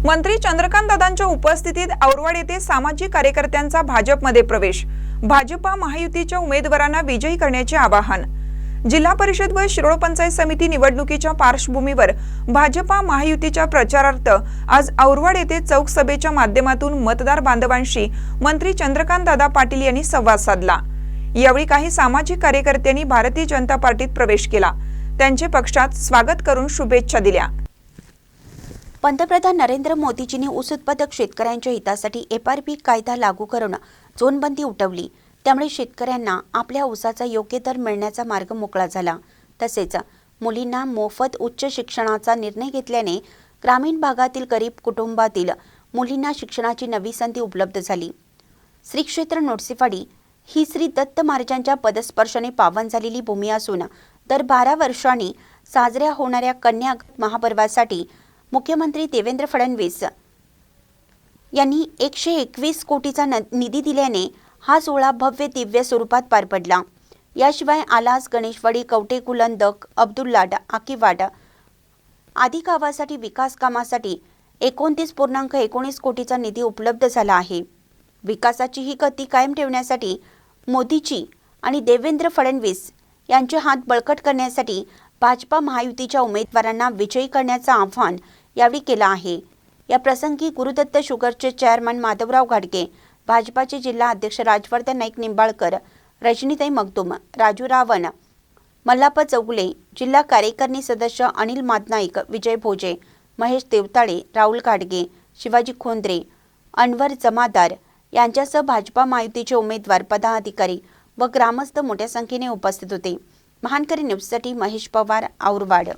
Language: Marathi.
मंत्री चंद्रकांत दादांच्या उपस्थितीत औरवाड येथे सामाजिक कार्यकर्त्यांचा भाजपमध्ये प्रवेश। भाजपा महायुतीच्या उमेदवारांना विजयी करण्याचे आवाहन। जिल्हा परिषद व शिरोळ पंचायत समिती निवडणुकीच्या पार्श्वभूमीवर भाजपा महायुतीच्या प्रचारार्थ आज औरवाड येथे चौक सभेच्या माध्यमातून मतदार बांधवांशी मंत्री चंद्रकांत दादा पाटील यांनी संवाद साधला। यावेळी काही सामाजिक कार्यकर्त्यांनी भारतीय जनता पार्टीत प्रवेश केला। त्यांचे पक्षात स्वागत करून शुभेच्छा दिल्या। पंतप्रधान नरेंद्र मोदीजींनी ऊस उत्पादक शेतकऱ्यांच्या हितासाठी FRP कायदा लागू करून झोनबंदी उठवली। त्यामुळे शेतकऱ्यांना आपल्या ऊसाचा योग्य दर मिळण्याचा मार्ग मोकळा झाला। तसेच मुलींना मोफत उच्च शिक्षणाचा निर्णय घेतल्याने ग्रामीण भागातील गरीब कुटुंबातील मुलींना शिक्षणाची नवी संधी उपलब्ध झाली। श्री क्षेत्र नोटसेवाडी ही श्री दत्त महाराजांच्या पदस्पर्शाने पावन झालेली भूमी असून दर 12 वर्षांनी साजऱ्या होणाऱ्या कन्या महापर्वासाठी मुख्यमंत्री देवेंद्र फडणवीस यांनी 121 कोटीचा निधी दिल्याने हा सोहळा भव्य दिव्य स्वरूपात पार पडला। याशिवाय आलास, गणेशवाडी, कवटे कुलंदक, अब्दुल्लाड, आकीवाड आदी गावासाठी विकास कामासाठी 29.19 कोटीचा निधी उपलब्ध झाला आहे। विकासाची ही गती कायम ठेवण्यासाठी मोदीजी आणि देवेंद्र फडणवीस यांचे हात बळकट करण्यासाठी भाजपा महायुतीच्या उमेदवारांना विजयी करण्याचं आवाहन यावेळी केलं आहे। या प्रसंगी गुरुदत्त शुगरचे चेअरमन माधवराव घाडगे, भाजपाचे जिल्हा अध्यक्ष राजवर्धन नाईक निंबाळकर, रजनीताई मगदूम, राजू रावण, मल्लाप्पा चौगुले, जिल्हा कार्यकारिणी सदस्य अनिल मादनाईक, विजय भोजे, महेश देवताळे, राहुल घाडगे, शिवाजी खोंद्रे, अनवर जमादार यांच्यासह भाजपा महायुतीचे उमेदवार, पदाधिकारी व ग्रामस्थ मोठ्या संख्येने उपस्थित होते। महानकरी न्यूजसाठी महेश पवार, औरवाड।